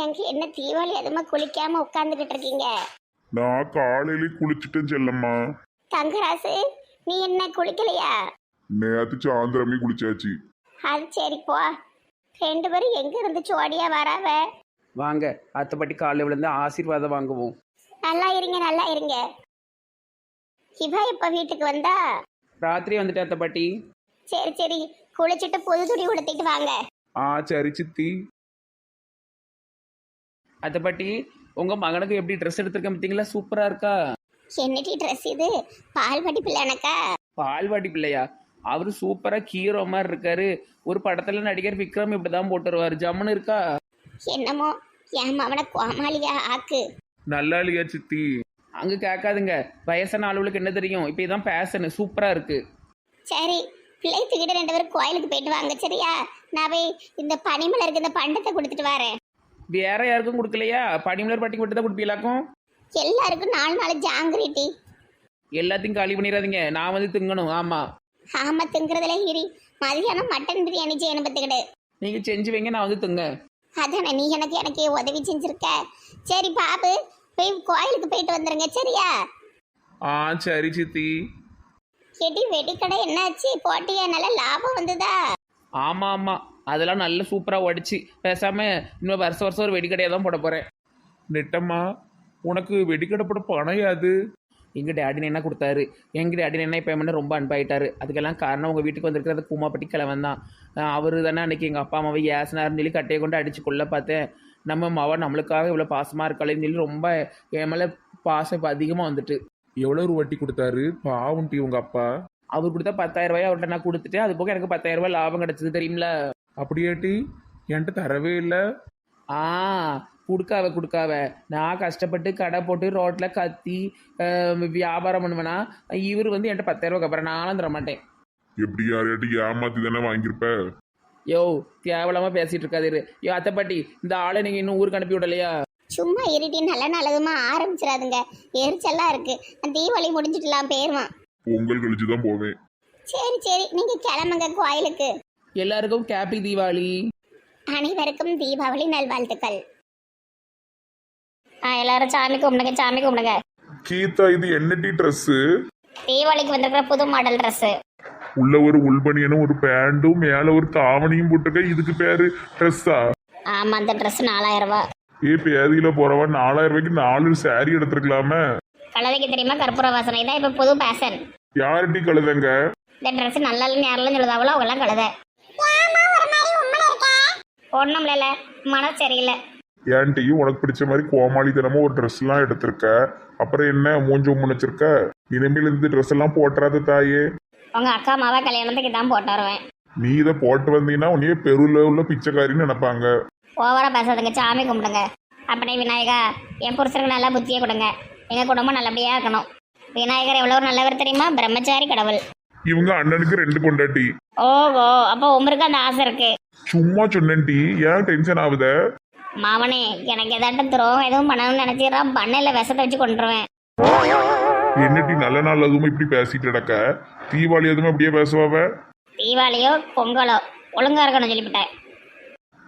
எங்க என்ன தீபாவளி அதுமா குளிக்காம உட்காந்துக்கிட்டு இருக்கீங்க? நான் காலையில குளிச்சுட்டேன் செல்லம்மா. தங்கராசு, நீ என்ன குளிக்கலையா? நேத்து சாயந்தரமே குளிச்சாச்சு. அது சரி போ. ரெண்டு பேரும் எங்க இருந்து ஜோடியா வராவ? வாங்க அத்தைப்பட்டி காலையில் விழுந்து ஆசீர்வாதம் வாங்குவோம். நல்லா இருங்க, நல்லா இருங்க. இவ இப்ப வீட்டுக்கு வந்தா? ராத்திரி வந்துட்டு அத்தைப்பட்டி. சரி சரி, குளிச்சுட்டு புது துணி உடுத்திட்டு வாங்க. சரி சித்தி. அத்தைப்பட்டி உங்கள் மகனுக்கு எப்படி ட்ரெஸ் எடுத்திருக்கேன் பார்த்தீங்களா? சூப்பராக இருக்கா? என்னடி ட்ரெஸ் இது? பால்வாடி பிள்ளைனக்கா? பால்வாடி பிள்ளையா? அவரு சூப்பராக ஹீரோ மாதிரி இருக்காரு. ஒரு படத்தில் நடிகர் விக்ரம் இப்படி தான் போட்டு வருவார். ஜம்முன்னு இருக்கா? என்னமோ என் அவனை கோமாளியா ஆக்கு. நல்லா இல்லையா சித்தி? அங்கே கேட்காதுங்க, வயசான ஆளுகளுக்கு என்ன தெரியும்? இப்போ இதான் பேசனு. சூப்பராக இருக்கு. சரி, பிள்ளை தூக்கிட்டு ரெண்டு பேரும் கோயிலுக்கு போயிட்டு வாங்க. சரியா? நான் போய் இந்த பனிமலருக்கு இந்த பண்டத்தை கொடுத்துட்டு வரேன். வேற யாருக்கும் கொடுக்கலையா? பனிமலர் பாட்டிக்கு மட்டும் தான் கொடுப்பீங்களாக்கும்? எல்லாருக்கும் 4 ஜாங்கிரிட்டி. எல்லாத்தையும் காலி பண்ணிடாதீங்க, நான் வந்து திங்கணும். ஆமாம் ஆமா, திங்குறதுல ஹிரி. மதியானம் மட்டன் பிரியாணி செய்யணும் பத்துக்கிடு. நீங்கள் செஞ்சு வைங்க, நான் வந்து திங்க. அதானே நீ எனக்கு உதவி செஞ்சிருக்க. சரி பாபு, போய் கோயிலுக்கு போயிட்டு வந்துருங்க. சரியா? சரி சித்தி. எடி வெடிக்கடை என்னாச்சு? போட்டியா? நல்ல லாபம் வந்ததா? ஆமாம் ஆமாம், அதெல்லாம் நல்ல சூப்பராக உடச்சி பேசாமல் இன்னும் வருஷம் வருஷம் ஒரு வெடிக்கடையாக தான் போட போகிறேன். நெட்டம்மா, உனக்கு வெடிக்கடை போட பணம் யாது? எங்கள் டேடி என்ன கொடுத்தாரு. எங்கள் டேடி என்ன இப்போ என்ன ரொம்ப அன்பாயிட்டாரு. அதுக்கெல்லாம் காரணம் உங்கள் வீட்டுக்கு வந்திருக்கிறது கூமாப்பட்டி கிழவன் தான். அவர் தானே அன்றைக்கி எங்கள் அப்பா அம்மாவை ஏசனார்னு சொல்லி கட்டையை கொண்டு அடித்து கொள்ள பார்த்தேன். நம்ம மாவா நம்மளுக்காக இவ்வளோ பாசமாக இருக்காளேன்னு சொல்லி ரொம்ப என் மேலே பாசம் இப்போ அதிகமாக வந்துட்டு. எவ்வளோ ஒரு வட்டி கொடுத்தாரு பாவுண்டி உங்க அப்பா? அவர் கொடுத்தா 10,000 ரூபாய் அவர்கிட்ட நான் கொடுத்துட்டேன். அது போக எனக்கு 10,000 ரூபாய் லாபம் கிடச்சிது தெரியுமில. அப்படியாட்டி? என்கிட்ட தரவே இல்லை. கொடுக்காவ நான் கஷ்டப்பட்டு கடை போட்டு ரோட்டில் கத்தி வியாபாரம் பண்ணுவேனா? இவர் வந்து என்கிட்ட 10,000 ரூபாய்க்கு அப்புறம் நானும் தர மாட்டேன். எப்படி யாரையாட்டி ஏமாத்தி தானே வாங்கியிருப்ப? யோ கேவலமாக பேசிகிட்டு இருக்காது. யோ அத்தைப்பாட்டி, இந்த ஆளை நீங்கள் இன்னும் ஊருக்கு அனுப்பி விடலையா? சும்மா இருட்டி நல்லதுமா ஆரம்பிச்சிடாதுங்க. எரிச்சல்லாம் இருக்கு. தீபாவளி முடிஞ்சிட்டுலாம் போயிருவான். பொங்கல் கழிச்சு தான் போவேன். சரி சரி, நீங்க கிளம்புங்க கோயிலுக்கு. எல்லாருக்கும் ஹேப்பி தீபாவளி. அனைவருக்கும் தீபாவளி நல்வாழ்த்துக்கள். எல்லாரும் சாமி கும்பிடுங்க, சாமி கும்பிடுங்க. கீதா, இது என்னடி ட்ரெஸ்? தீபாவளிக்கு வந்திருக்கிற புது மாடல் ட்ரெஸ். உள்ள ஒரு உள்பனியனும் ஒரு பேண்டும் மேல ஒரு தாவணியும் போட்டிருக்க. இதுக்கு பேரு ட்ரெஸ்ஸா? ஆமா, அந்த ட்ரெஸ் 4000 ரூபாய். பேதியில போறவா 4000 ரூபாய்க்கு 4 சாரி எடுத்துருக்கலாமே. கழுதைக்கு தெரியுமா கற்பூர வாசனை தான் இப்ப புது பேஷன். யார்டி கழுதைங்க? இந்த ட்ரெஸ் நல்லா இல்லைன்னு யாரெல்லாம் சொல்லுதாவளோ அவங்க எல்லாம் கழுதை. ஒண்ணும் இல்ல, மனசு சரியில்லை. ஏன்டி உனக்கு பிடிச்ச மாதிரி கோமாளித்தனமா ஒரு ட்ரெஸ் எல்லாம் எடுத்திருக்க, அப்புறம் என்ன மூஞ்சு முன்னிச்சிருக்க? இனிமேல் இந்த ட்ரெஸ் எல்லாம் போட்டுறாத தாயே. உங்க அக்கா மாவா கல்யாணத்துக்கு தான் போட்டு வருவேன். நீ இதை போட்டு வந்தீங்கன்னா உன்னையே பெருல உள்ள பிச்சைக்காரின்னு நினைப்பாங்க. ஓவரா பேசாதுங்க, சாமி கும்பிடுங்க. அப்பனே விநாயகா, என் புருஷனுக்கு நல்லா புத்தியை கொடுங்க. எங்க குடும்பம் நல்லபடியா இருக்கணும். விநாயகர் எவ்வளவு நல்லவர் தெரியுமா? பிரம்மச்சாரி கடவுள். இவங்க அண்ணனுக்கு 2 பொண்டாட்டி. ஓஹோ, அப்போ உங்களுக்கு அந்த ஆசை இருக்கு. சும்மா சொன்னேன்டி, ஏன் டென்ஷன் ஆகுத? மாவனே, எனக்கு ஏதாட்டும் துரோகம் எதுவும் பண்ணணும்னு நினைச்சிடா, பண்ணையில விஷத்தை வச்சு கொண்டுருவேன். என்னடி நல்ல நாள் அதுவும் இப்படி பேசிட்டு கிடக்க? தீபாவளி எதுவும் அப்படியே பேசுவாவ? தீபாவளியோ பொங்கலோ ஒழுங்கா இருக்கணும் சொல்லிவிட்டேன்.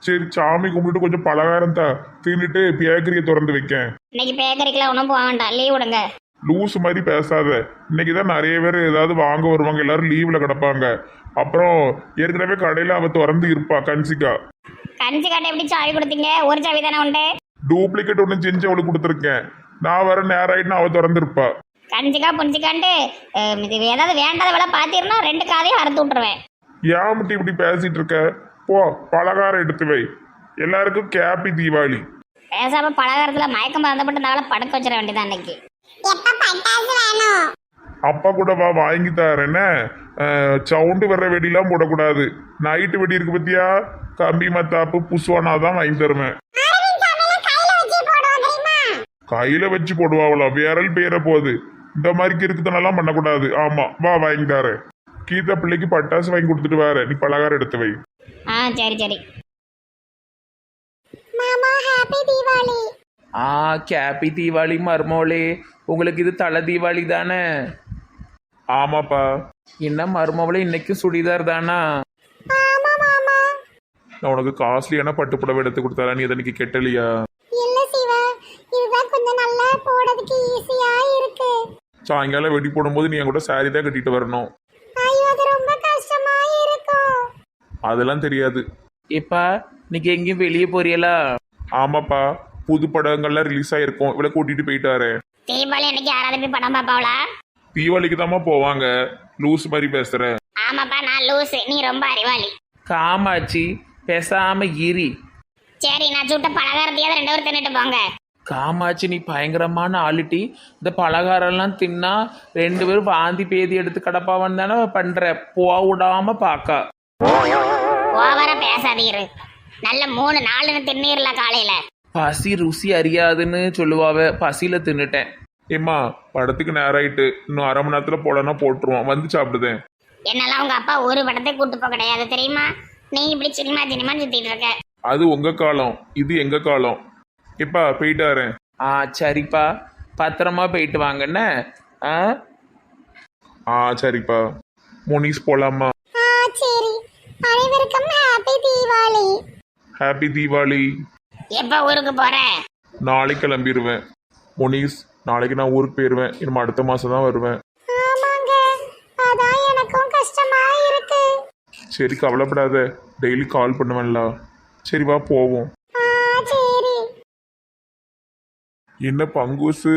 சரி, சாமி கும்பிட்டு கொஞ்சம் பலகாரம் தான் தின்னுட்டு பேக்கரியை திறந்து வைக்கேன். இன்னைக்கு பேக்கரிக்கெல்லாம் ஒன்றும் போக வேண்டாம், லீவ் விடுங்க. லூஸ் மாதிரி பேசாத. இன்னைக்குதான் நிறைய பேர் ஏதாவது வாங்க வருவாங்க, எல்லாரும் லீவ்ல கிடப்பாங்க. அப்புறம் ஏற்கனவே கடையில அவ திறந்து இருப்பா கன்சிகா. கஞ்சி காட்டை எப்படி சாவி கொடுத்தீங்க? ஒரு சாவி தானே உண்டு. டூப்ளிகேட் ஒன்று செஞ்சு அவளுக்கு கொடுத்துருக்கேன். நான் வர நேரம் ஆயிட்டுனா அவ திறந்து இருப்பா. கஞ்சிக்கா புஞ்சிக்கான்ட்டு இது ஏதாவது வேண்டாத வேலை பார்த்தீங்கன்னா 2 காதையும் அறுத்து விட்டுருவேன். ஏன் மட்டும் இப்படி பேசிட்டு இருக்க? போ, பலகாரம் எடுத்து வை. எல்லாருக்கும் ஹேப்பி தீபாவளி. பேசாம பலகாரத்துல மயக்கம் மறந்தப்பட்டு நாளை படுக்க வச்சிட வேண்டியதான் இன்னைக்கு. அப்பா கூட வா, வாங்கி தரேன். சவுண்டு வர்ற வெடிலாம் போடக்கூடாது. நைட்டு வெடி இருக்கு பத்தியா? கம்பி மத்தாப்பு புசுவானா தான் வாங்கி தருவேன். கையில வச்சு போடுவாங்களா? விரல் பேர போகுது. இந்த மாதிரி இருக்குதுன்னெல்லாம் பண்ணக்கூடாது. ஆமா, வா வாங்கி தரேன். கீதா பிள்ளைக்கு பட்டாசு வாங்கி கொடுத்துட்டு வர, நீ பலகாரம் எடுத்து வை. சரி சரி. மாமா ஹேப்பி தீபாவளி. ஹேப்பி தீபாவளி மருமோளே. உங்களுக்கு இது தலை தீபாவளி தானே? ஆமாப்பா. என்ன மருமவளே, இன்னைக்கு சுடிதார் தானா? நான் உனக்கு காஸ்ட்லியான பட்டு புடவை எடுத்து கொடுத்தாரா, நீ அதை இன்னைக்கு கெட்டலையா? இல்ல சிவா, இதுதான் கொஞ்சம் நல்லா போடுறதுக்கு ஈஸியா இருக்கு. சாயங்காலம் வெடி போடும்போது நீ என் கூட saree தான் கட்டிட்டு வரணும். ஐயோ, அது ரொம்ப கஷ்டமா இருக்கும். அதெல்லாம் தெரியாது. எப்பா இன்னைக்கு எங்கேயும் வெளியே போறீங்களா? ஆமாப்பா, புது படங்கள்லாம் ரிலீஸ் ஆயிருக்கும், இவளை கூட்டிட்டு போயிட்டாரு. தீபாவளி அன்னைக்கு யாராவது போய் படம் பாப்பாவளா? தீபாவளிக்கு தாம்மா போவாங்க. லூஸ் மாதிரி பேசுற. ஆமாப்பா, நான் லூசு, நீ ரொம்ப அறிவாளி. காமாட்சி பேசாம இரி. சரி, நான் சுட்ட பலகாரத்தையாவது 2 பேரும் தின்னுட்டு போங்க. காமாட்சி நீ பயங்கரமான ஆளுட்டி. இந்த பலகாரம்லாம் தின்னா 2 பேரும் வாந்தி பேதி எடுத்து கிடப்பாவன்னு தானே பண்ற. விடாம பாக்கா. ஓவரா பேசாதீரு. நல்ல 3-4 தின்னீர்ல காலையில. பசி ருசி அறியாதுன்னு சொல்லுவாவ. பசியில தின்னுட்டேன். ஏம்மா, படத்துக்கு நேரம் ஆயிட்டு, இன்னும் 1/2 மணி நேரத்துல போலன்னா போட்டுருவான், வந்து சாப்பிடுதேன். என்னெல்லாம் உங்க அப்பா ஒரு படத்தை கூட்டு போக கிடையாது தெரியுமா? நீ இப்படி சினிமா சினிமான்னு சுத்திட்டு இருக்க. அது உங்க காலம், இது எங்க காலம். இப்பா போயிட்டாரு. சரிப்பா, பத்திரமா போயிட்டு வாங்கண்ணே. சரிப்பா. முனிஸ் போலாமா? சரி, அனைவருக்கும் ஹாப்பி தீபாவளி. ஹாப்பி தீபாவளி. எப்ப ஊருக்கு போற? நாளைக்கு கிளம்பிடுவேன். முனிஸ், நாளைக்கு நான் ஊருக்கு போயிடுவேன். இனிமே அடுத்த மாசம் தான் வருவேன். ஆமாங்க, அதான் எனக்கும் கஷ்டமா இருக்கு. சரி, கவலைப்படாத, டெய்லி கால் பண்ணுவேன்ல. சரி வா போவோம். சரி. என்ன பங்குசு,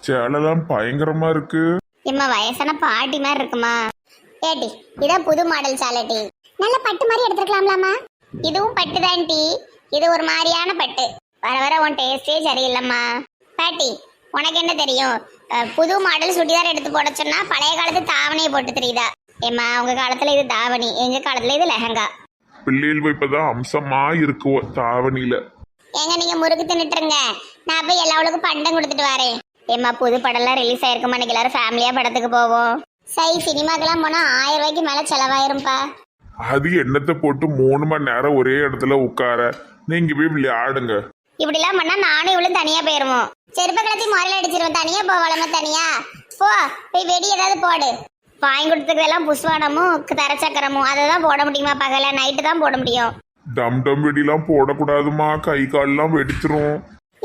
சேலெல்லாம் பயங்கரமா இருக்கு. இம்மா வயசான பாட்டி மாதிரி இருக்குமா? ஏடி, இதான் புது மாடல் சாலட்டி. நல்ல பட்டு மாதிரி எடுத்துக்கலாம்லாமா? இதுவும் பட்டு தான் டி. இது ஒரு மாதிரியான பட்டு. வர வர உன் டேஸ்டே சரியில்லைம்மா. பாட்டி, உனக்கு என்ன தெரியும்? புது மாடல் சுடிதார் எடுத்து போட சொன்னா பழைய காலத்து தாவணியை போட்டு தெரியுதா? ஏம்மா, உங்க காலத்துல இது தாவணி, எங்க காலத்துல இது லெஹங்கா. பிள்ளைகள் இப்பதான் அம்சமா இருக்குவோ தாவணியில. ஏங்க, நீங்க முறுக்கு தின்னுட்டுருங்க, நான் போய் எல்லாவுக்கும் பண்டம் கொடுத்துட்டு வரேன். ஏம்மா, புது படம்லாம் ரிலீஸ் ஆயிருக்குமா? இன்னைக்கு எல்லாரும் ஃபேமிலியா படத்துக்கு போவோம். சரி, சினிமாக்கெல்லாம் போனா 1000 ரூபாய்க்கு மேல செலவாயிரும்பா. அது என்னத்தை போட்டு 3 மணி நேரம் ஒரே இடத்துல உட்கார, நீங்க போய் விளையாடுங்க. இப்படிலாம் பண்ணா நானும் இவ்வளவு தனியா போயிருவோம். செருப்ப கலத்தி முறையில அடிச்சிருவோம். தனியா போவாளமா? தனியா போ, போய் வெடி ஏதாவது போடு. வாங்கி கொடுத்துக்கிறதெல்லாம் புஸ்வானமும் தரச்சக்கரமும், அதை தான் போட முடியுமா? பகல நைட்டு தான் போட முடியும். டம் டம் வெடிலாம் போடக்கூடாதுமா, கை கால்லாம் வெடிச்சிரும்.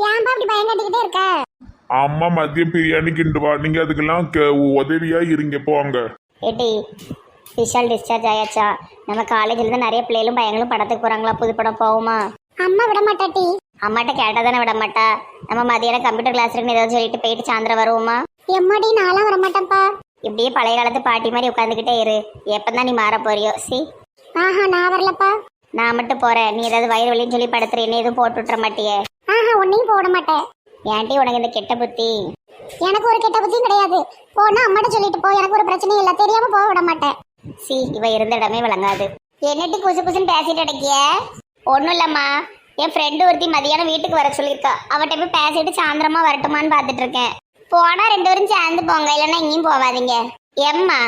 ஏன்பா அப்படி பயம் கட்டிக்கிட்டே இருக்க? அம்மா மதியம் பிரியாணி கிண்டுவா, நீங்க அதுக்கெல்லாம் உதவியா இருங்க போங்க. ஏட்டி, விஷால் டிஸ்சார்ஜ் ஆயாச்சா? நம்ம காலேஜ்ல இருந்து நிறைய பிள்ளைகளும் பையங்களும் படத்துக்கு போறாங்களா? புது படம் போகுமா? அம்மா விட மாட்டாட்டி. அம்மாட்ட கேட்டா தானே விட மாட்டா. நம்ம மதியானம் கம்ப்யூட்டர் கிளாஸ் இருக்குன்னு ஏதாவது சொல்லிட்டு போயிட்டு சாயந்தரம் வருவோமா? எம்மாடி, நான்லாம் வர மாட்டேன்ப்பா. இப்படியே பழைய காலத்து பாட்டி மாதிரி உட்காந்துக்கிட்டே இரு. எப்பதான் நீ மாற போறியோ? சி. நான் வரலப்பா. நான் மட்டும் போறேன். நீ ஏதாவது வயிறு வலின்னு சொல்லி படுத்துற, என்ன எதுவும் போட்டு விட்டுற மாட்டியே? ஒன்னையும் போட மாட்டேன். ஏன்டி உனக்கு இந்த கெட்ட புத்தி? எனக்கு ஒரு கெட்ட புத்தியும் கிடையாது. போனா அம்மாட்ட சொல்லிட்டு போ, எனக்கு ஒரு பிரச்சனையும் இல்லை. தெரியாம போக விட மாட்டேன். சி, இவ இருந்த இடமே விளங்காது. என்னட்டு குசு குசுன்னு பேசிட்டு அடக்கிய? ஒன்றும் இல்லம்மா, என் ஃப்ரெண்டு ஒருத்தி மதியானம் வீட்டுக்கு வர சொல்லியிருக்கா. அவட்ட போய் பேசிட்டு சாயந்தரமா வரட்டுமான்னு பார்த்துட்டு இருக்கேன். போனா 2 பேரும் சேர்ந்து போங்க, இல்லைன்னா எங்கேயும் போவாதீங்க. எம்மா,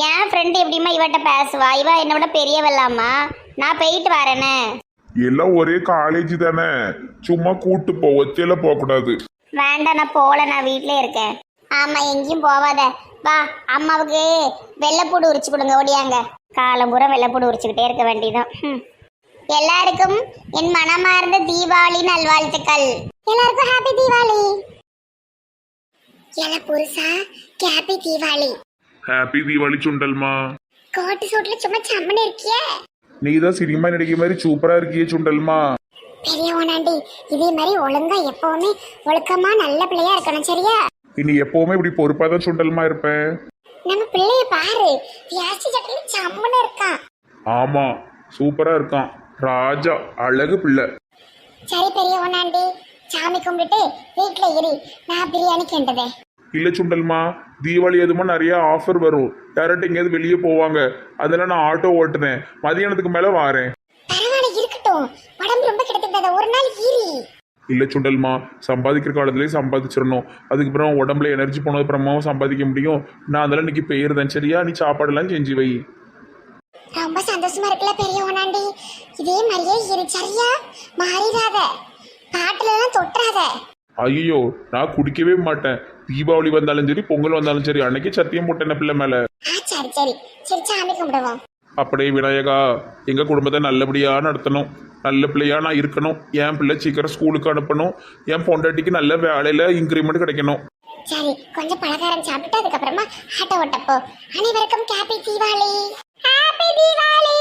என் ஃப்ரெண்டு எப்படிமா இவட்ட பேசுவா? இவ என்னை விட பெரியவல்லாமா? நான் போயிட்டு வரேனே. எல்லாம் ஒரே காலேஜ் தானே, சும்மா கூட்டு போ, ஒத்தையில போக கூடாது. வேண்டாம், நான் போல, நான் வீட்லயே இருக்கேன். ஆமா, எங்கேயும் போவாத. வா, அம்மாவுக்கு வெள்ளைப்பூடு உரிச்சு கொடுங்க, ஓடியாங்க. காலம் பூரா வெள்ளைப்பூடு உரிச்சுக்கிட்டே இருக்க வேண்டியதான். எல்லாருக்கும் என் மனமார்ந்த தீபாவளி நல்வாழ்த்துக்கள். எல்லாருக்கும் ஹாப்பி தீபாவளி. எல புருஷா, ஹாப்பி தீபாவளி. ஹாப்பி தீபாவளி சுண்டல்மா. கோட்டு சூட்ல சும்மா சம்மன்னு இருக்கியே. நீ தான் சினிமா நடிகை மாதிரி சூப்பரா இருக்கியே சுண்டல்மா. பெரிய ஓனாண்டி, இதே மாதிரி ஒழுங்கா எப்பவுமே ஒழுக்கமா நல்ல பிள்ளையா இருக்கணும், சரியா? இனி எப்பவுமே இப்படி பொறுப்பா தான் சுண்டல்மா இருப்பேன். நம்ம பிள்ளைய பாரு, வியாசி சட்டல சம்மன்னு இருக்கான். ஆமா, சூப்பரா இருக்கான். ராஜா, அழகு பிள்ளை. சரி பெரிய ஓனாண்டி, சாமி கும்பிட்டு வீட்டுல இரு, நான் பிரியாணி கேண்டதே. இல்ல சுண்டல்மா, தீபாவளி எதுமா நிறைய ஆஃபர் வரும். டேரக்ட் எங்கேயாவது வெளியே போவாங்க, அதெல்லாம் நான் ஆட்டோ ஓட்டுனேன். மதியானத்துக்கு மேல வாரேன். பரவாயில்ல, இருக்கட்டும். உடம்பு ரொம்ப கிடத்துட்டத, ஒரு நாள் ஈரி. இல்ல சுண்டல்மா, சம்பாதிக்கிற காலத்துலயே சம்பாதிச்சிடணும். அதுக்கப்புறம் உடம்புல எனர்ஜி போனது அப்புறமாவும் சம்பாதிக்க முடியும். நான் அதெல்லாம் இன்னைக்கு போயிருந்தேன், சரியா? நீ சாப்பாடெல்லாம் செஞ்சு வை. ரொம்ப சந்தோஷமா இருக்குல்ல பெரிய ஓனாண்டி? இதே மாதிரியே இரு, சரியா? மாறிடாத, பாட்டுல எல்லாம் தொட்டுறாத. ஐயோ, நான் குடிக்கவே மாட்டேன். தீபாவளி வந்தாலும் சரி, பொங்கல் வந்தாலும் சரி, அன்னைக்கு சத்தியம் போட்டேன் பிள்ளை மேல. சரி சரி சரி, சாமி கும்பிடுவோம். அப்படியே விநாயகா எங்கள் குடும்பத்தை நல்லபடியாக நடத்தணும், நல்ல பிள்ளையாக நான் இருக்கணும், என் பிள்ளை சீக்கிரம் ஸ்கூலுக்கு அனுப்பணும், என் பொண்டாட்டிக்கு நல்ல வேலையில் இன்க்ரிமெண்ட் கிடைக்கணும். சரி, கொஞ்சம் பலகாரம் சாப்பிட்டு அதுக்கப்புறமா ஆட்டோ ஓட்டப்போ. அனைவருக்கும் ஹாப்பி தீபாவளி. ஹாப்பி தீபாவளி.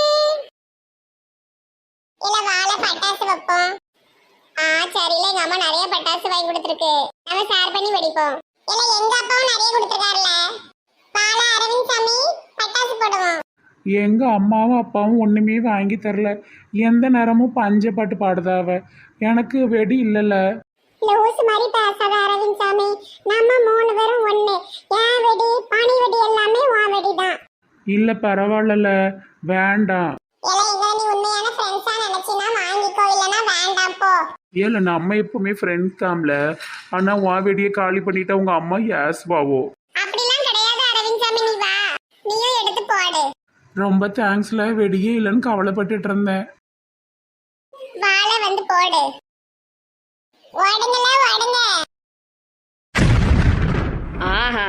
இல்ல வாழை பட்டாசு வைப்போம். சரியில்ல, எங்க அம்மா நிறைய பட்டாசு வாங்கி கொடுத்துருக்கு, நம்ம ஷேர் பண்ணி வெடிப்போம். இல்ல எங்க அப்பாவும் நிறைய கொடுத்துருக்காருல்ல, பாலா அரவிந்த் சாமி பட்டாசு போடுவோம். எங்கள் அம்மாவும் அப்பாவும் ஒன்றுமே வாங்கி தரல. எந்த நேரமும் பஞ்சப்பாட்டு பாடுதாவ. எனக்கு வெடி இல்லைல்ல. லூஸ் மாதிரி பேசாத அரவிந்த் சாமி, நம்ம 3 பேரும் ஒண்ணு. ஏன் வெடி பனி வெடி எல்லாமே உன் வெடி தான். இல்லை பரவாயில்லல, வேண்டாம். நீ உண்மையான ஃப்ரெண்ட்ஸா நினைச்சினா வாங்கிக்கோ, இல்லனா வேண்டாம் போ. ஏல நம்ம எப்பவுமே ஃப்ரெண்ட்ஸ் தாம்ல. ஆனால் உன் வெடியை காலி பண்ணிட்டா உங்கள் அம்மா ஏசுவாவோ. அப்படிலாம் கிடையாது அரவிந்த் சாமி, நீ வா, நீயும் எடுத்து போடு. ரொம்ப தேங்க்ஸ்ல, வெடியே இல்லைன்னு கவலைப்பட்டுட்டு இருந்தேன். வாழை வந்து போடு. ஓடுங்களே ஓடுங்க. ஆஹா,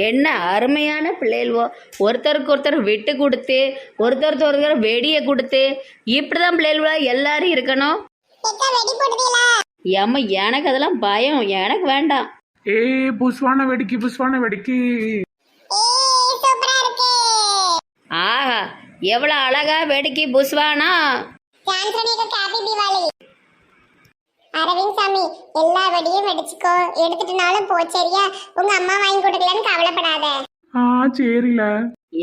என்ன அருமையான பிள்ளைகளோ. ஒருத்தருக்கு ஒருத்தர் விட்டு கொடுத்து, ஒருத்தருக்கு ஒருத்தர் வெடியை கொடுத்து, இப்படிதான் பிள்ளைகளா எல்லாரும் இருக்கணும். எக்க வெடி போடுதீங்களா? ஏம்மா, எனக்கு அதெல்லாம் பயம், எனக்கு வேண்டாம். ஏய் புஷ்வான வெடிக்கு, புஷ்வான வெடிக்கு. ஏய் சூப்பரா இருக்கு. ஆஹா, எவ்வளோ அழகா வெடிக்கு புஷ்வானா. சான்சனிக்கு ஹாப்பி தீபாவளி. அரவிந்த் சாமி, எல்லா வெடியும் வெடிச்சுக்கோ, எடுத்துட்டுனாலும் போ சரியா. உங்க அம்மா வாங்கி கொடுக்கலன்னு கவலைப்படாத. சரில.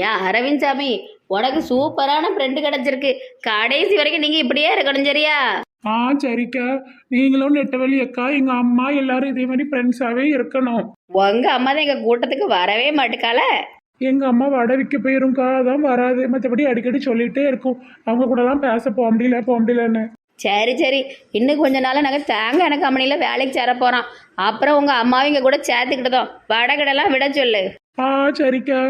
ஏன் அரவிந்த் சாமி, உனக்கு சூப்பரான ஃப்ரெண்டு கிடைச்சிருக்கு. கடைசி வரைக்கும் நீங்க இப்படியே இருக்கணும் சரியா. சரிக்கா, நீங்களும் நெட்டவழி அக்கா, எங்க அம்மா எல்லாரும் இதே மாதிரி ஃப்ரெண்ட்ஸாவே இருக்கணும். உங்க அம்மா தான் எங்க கூட்டத்துக்கு வரவே மாட்டுக்கால. எங்க அம்மா வடை விற்க போயிரும்க்கா, அதான் வராது. மற்றபடி அடிக்கடி சொல்லிட்டே இருக்கும், அவங்க கூட தான் பேச போக முடியலன்னு. சரி சரி, இன்னும் கொஞ்ச நாள் நாங்கள் தேங்காய் கம்பெனியில் வேலைக்கு சேர போகிறோம். அப்புறம் உங்கள் அம்மாவும் இங்கே கூட சேர்த்துக்கிட்டதும் வடகடெல்லாம் விட சொல்லு. சரிக்கா.